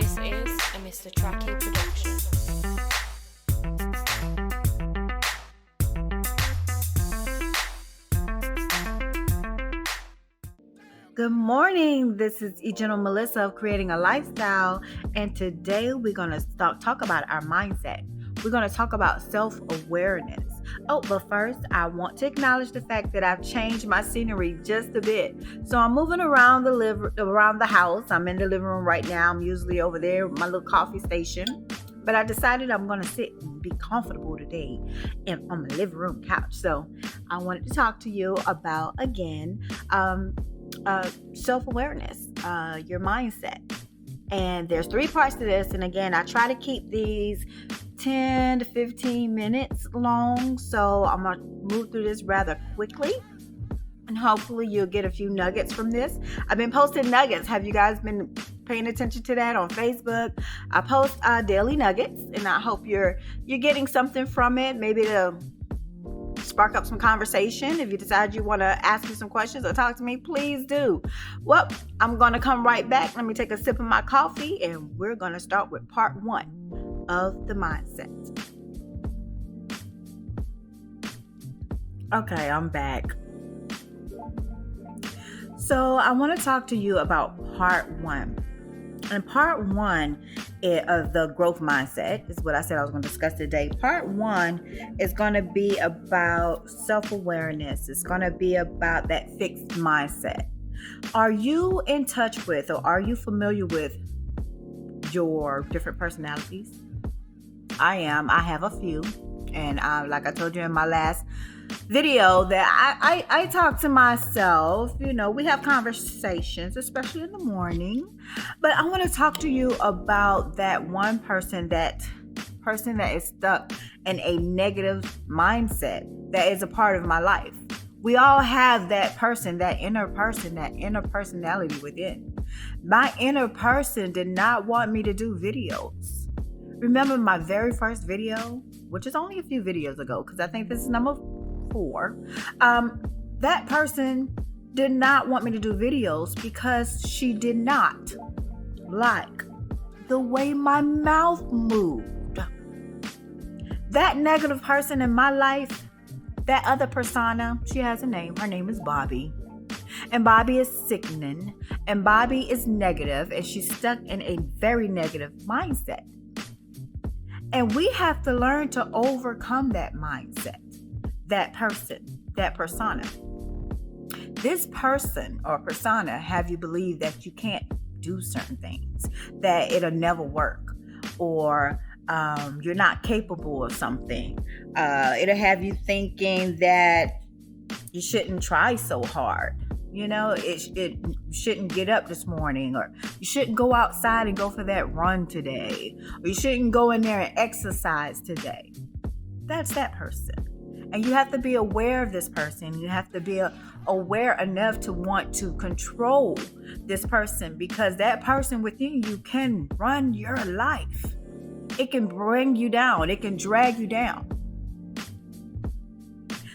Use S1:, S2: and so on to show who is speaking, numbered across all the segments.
S1: This is a Mr. Tracky production.
S2: Good morning. This is General Melissa of Creating a Lifestyle, and today we're going to talk about our mindset. We're going to talk about self-awareness. But first, I want to acknowledge the fact that I've changed my scenery just a bit. So I'm moving around the house. I'm in the living room right now. I'm usually over there with my little coffee station. But I decided I'm going to sit and be comfortable today on my living room couch. So I wanted to talk to you about, again, self-awareness, your mindset. And there's 3 parts to this. And again, I try to keep these 10 to 15 minutes long. So I'm going to move through this rather quickly. And hopefully you'll get a few nuggets from this. I've been posting nuggets. Have you guys been paying attention to that on Facebook? I post daily nuggets, and I hope you're getting something from it. Maybe to spark up some conversation. If you decide you want to ask me some questions or talk to me, please do. Well, I'm going to come right back. Let me take a sip of my coffee, and we're going to start with part 1 of the mindset. Okay, I'm back. So I want to talk to you about part 1. And part 1 of the growth mindset is what I said I was going to discuss today. Part 1 is going to be about self-awareness. It's going to be about that fixed mindset. Are you in touch with, or are you familiar with your different personalities? I am. I have a few. And like I told you in my last video, that I talk to myself. We have conversations, especially in the morning. But I want to talk to you about that one person, that is stuck in a negative mindset that is a part of my life. We all have that person, that inner personality within. My inner person did not want me to do videos. Remember my very first video, which is only a few videos ago, because I think this is number 4. That person did not want me to do videos because she did not like the way my mouth moved. That negative person in my life, that other persona, she has a name. Her name is Bobbie. And Bobbie is sickening. And Bobbie is negative. And she's stuck in a very negative mindset. And we have to learn to overcome that mindset, that person, that persona. This person or persona have you believe that you can't do certain things, that it'll never work, or you're not capable of something. It'll have you thinking that you shouldn't try so hard. It shouldn't get up this morning, or you shouldn't go outside and go for that run today, or you shouldn't go in there and exercise today. That's that person. And you have to be aware of this person. You have to be aware enough to want to control this person, because that person within you can run your life. It can bring you down. It can drag you down.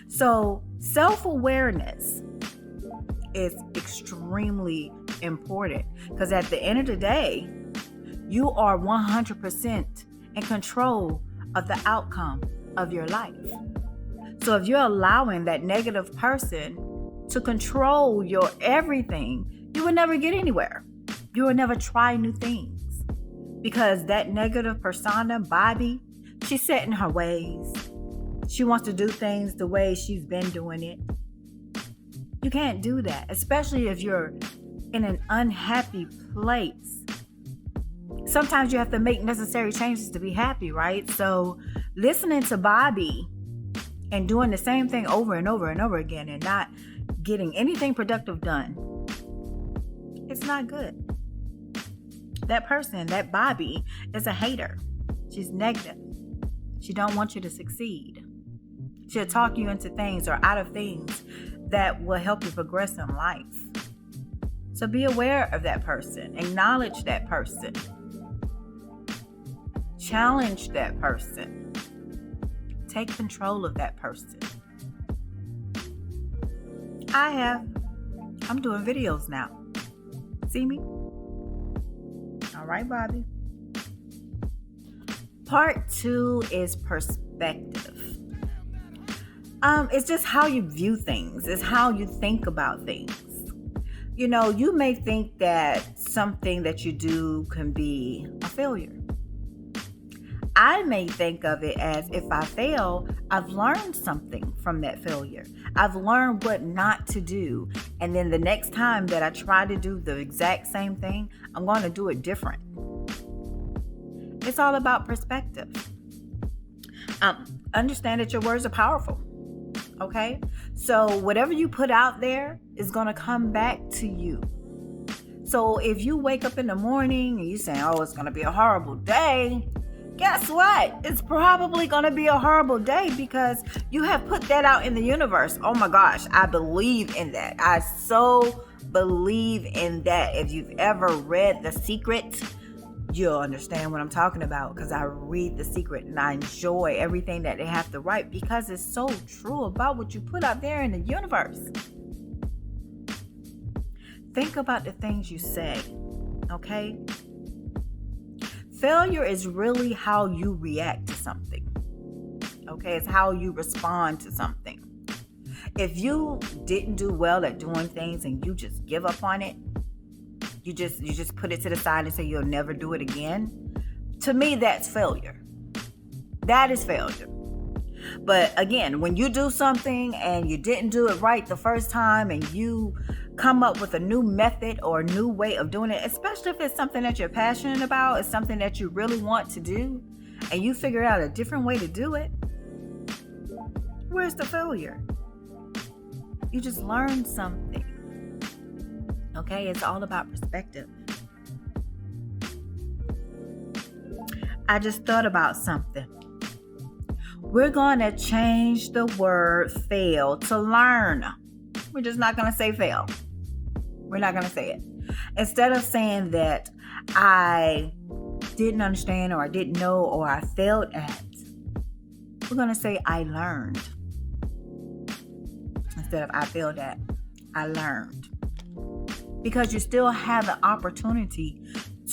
S2: So self-awareness is extremely important, because at the end of the day, you are 100% in control of the outcome of your life. So if you're allowing that negative person to control your everything, you will never get anywhere. You will never try new things, because that negative persona, Bobbie, she's set in her ways. She wants to do things the way she's been doing it. You can't do that, especially if you're in an unhappy place. Sometimes you have to make necessary changes to be happy, right? So listening to Bobbie and doing the same thing over and over and over again and not getting anything productive done, it's not good. That person, that Bobbie, is a hater. She's negative. She don't want you to succeed. She'll talk you into things or out of things that will help you progress in life. So be aware of that person. Acknowledge that person. Challenge that person. Take control of that person. I'm doing videos now. See me? All right, Bobbie. Part 2 is perspective. It's just how you view things. It's how you think about things. You may think that something that you do can be a failure. I may think of it as, if I fail, I've learned something from that failure. I've learned what not to do. And then the next time that I try to do the exact same thing, I'm going to do it different. It's all about perspective. Understand that your words are powerful. Okay? So whatever you put out there is going to come back to you. So if you wake up in the morning and you say, oh, it's going to be a horrible day, guess what? It's probably going to be a horrible day because you have put that out in the universe. Oh my gosh, I believe in that. I so believe in that. If you've ever read The Secret, you'll understand what I'm talking about, because I read The Secret and I enjoy everything that they have to write because it's so true about what you put out there in the universe. Think about the things you say, okay? Failure is really how you react to something. Okay, it's how you respond to something. If you didn't do well at doing things and you just give up on it, you just put it to the side and say you'll never do it again, to me that's failure. That is failure. But again, when you do something and you didn't do it right the first time and you come up with a new method or a new way of doing it, especially if it's something that you're passionate about, it's something that you really want to do, and you figure out a different way to do it, where's the failure? You just learned something. Okay, it's all about perspective. I just thought about something. We're going to change the word fail to learn. We're just not going to say fail. We're not going to say it. Instead of saying that I didn't understand or I didn't know or I failed at, we're going to say I learned. Instead of I failed at, I learned. Because you still have the opportunity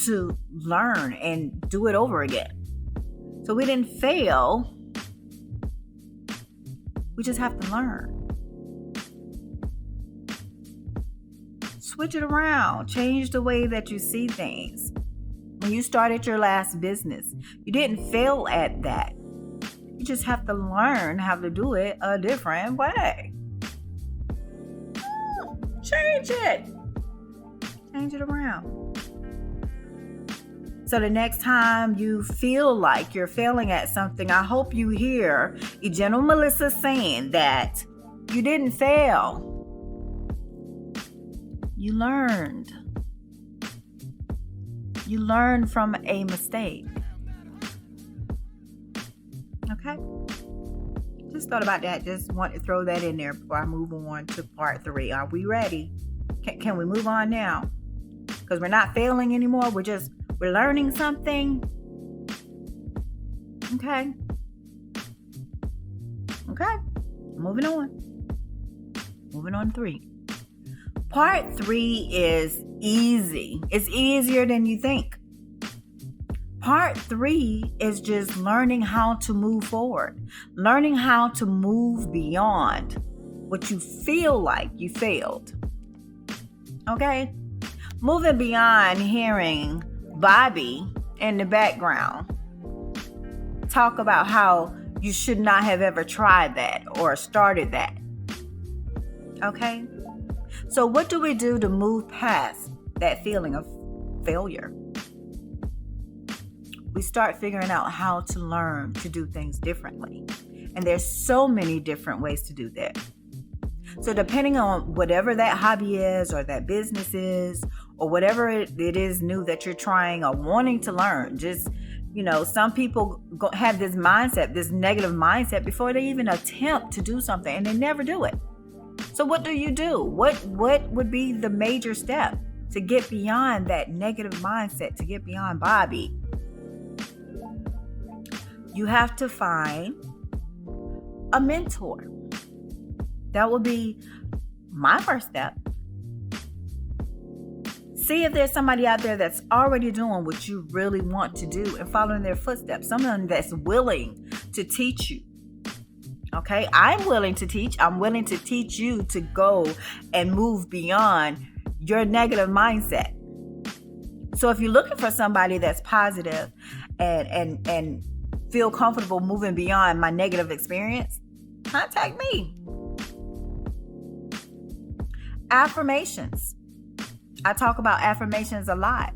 S2: to learn and do it over again. So we didn't fail. We just have to learn. Switch it around. Change the way that you see things. When you started your last business, you didn't fail at that. You just have to learn how to do it a different way. Change it. Change it around. So the next time you feel like you're failing at something, I hope you hear General Melissa saying that you didn't fail. You learned. You learned from a mistake. Okay? Just thought about that. Just want to throw that in there before I move on to part 3. Are we ready? Can we move on now? Because we're not failing anymore. We're learning something. Okay. Moving on. Moving on to 3. Part 3 is easy. It's easier than you think. Part 3 is just learning how to move forward. Learning how to move beyond what you feel like you failed. Okay? Moving beyond hearing Bobbie in the background talk about how you should not have ever tried that or started that. Okay? So what do we do to move past that feeling of failure? We start figuring out how to learn to do things differently. And there's so many different ways to do that. So depending on whatever that hobby is or that business is or whatever it is new that you're trying or wanting to learn, just, some people have this mindset, this negative mindset before they even attempt to do something, and they never do it. So what do you do? What would be the major step to get beyond that negative mindset, to get beyond Bobbie? You have to find a mentor. That will be my first step. See if there's somebody out there that's already doing what you really want to do and following their footsteps. Someone that's willing to teach you. Okay, I'm willing to teach. I'm willing to teach you to go and move beyond your negative mindset. So if you're looking for somebody that's positive and feel comfortable moving beyond my negative experience, contact me. Affirmations. I talk about affirmations a lot.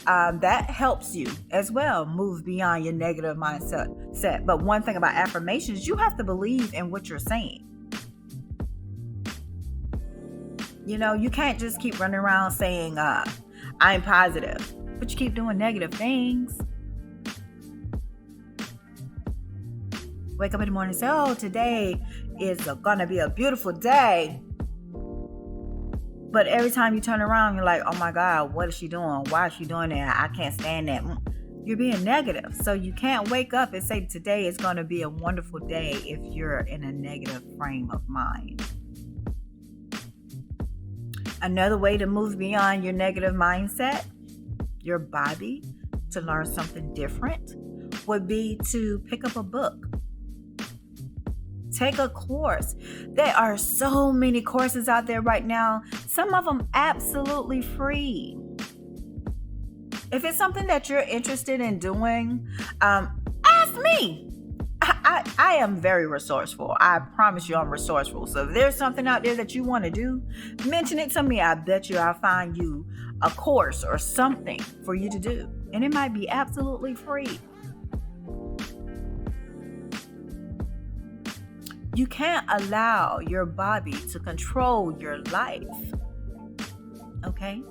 S2: That helps you as well move beyond your negative mindset. But one thing about affirmations, you have to believe in what you're saying. You know, you can't just keep running around saying, I'm positive, but you keep doing negative things. Wake up in the morning and say, oh, today is going to be a beautiful day. But every time you turn around, you're like, oh my God, what is she doing? Why is she doing that? I can't stand that. You're being negative. So you can't wake up and say today is going to be a wonderful day if you're in a negative frame of mind. Another way to move beyond your negative mindset, your Bobbie, to learn something different, would be to pick up a book. Take a course. There are so many courses out there right now. Some of them absolutely free. If it's something that you're interested in doing, ask me. I am very resourceful. I promise you I'm resourceful. So if there's something out there that you want to do, mention it to me. I bet you I'll find you a course or something for you to do. And it might be absolutely free. You can't allow your Bobbie to control your life. Okay?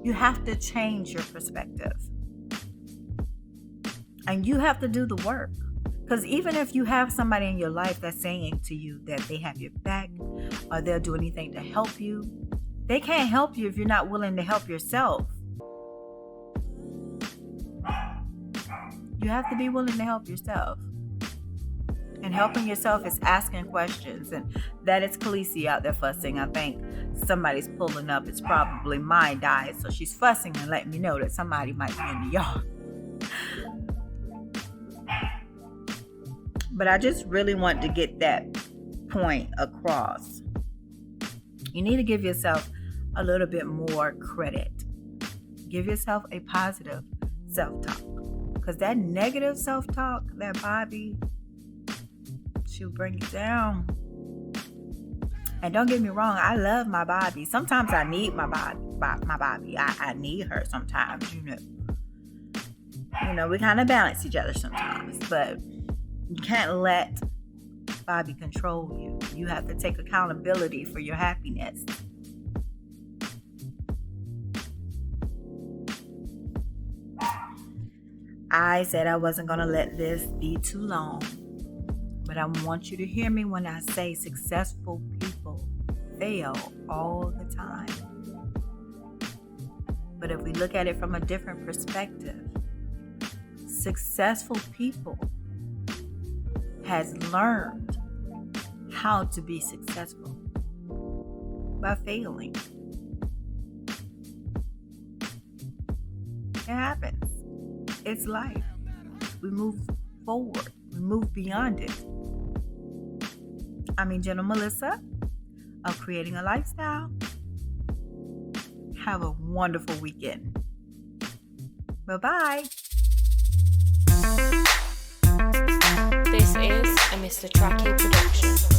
S2: You have to change your perspective. And you have to do the work. Because even if you have somebody in your life that's saying to you that they have your back or they'll do anything to help you, they can't help you if you're not willing to help yourself. You have to be willing to help yourself. And helping yourself is asking questions. And that is Khaleesi out there fussing. I think somebody's pulling up. It's probably my diet. So she's fussing and letting me know that somebody might be in the yard. But I just really want to get that point across. You need to give yourself a little bit more credit. Give yourself a positive self-talk. Because that negative self-talk, that Bobbie, she'll bring you down. And don't get me wrong, I love my Bobbie. Sometimes I need my Bobbie. I need her sometimes, you know. You know, we kind of balance each other sometimes. But you can't let Bobbie control you. You have to take accountability for your happiness. I said I wasn't going to let this be too long. But I want you to hear me when I say successful people fail all the time. But if we look at it from a different perspective, successful people has learned how to be successful by failing. It happens. It's life. We move forward. We move beyond it. I'm Gentle Melissa of Creating a Lifestyle. Have a wonderful weekend. Bye-bye.
S1: This is a Mr. Tracky production.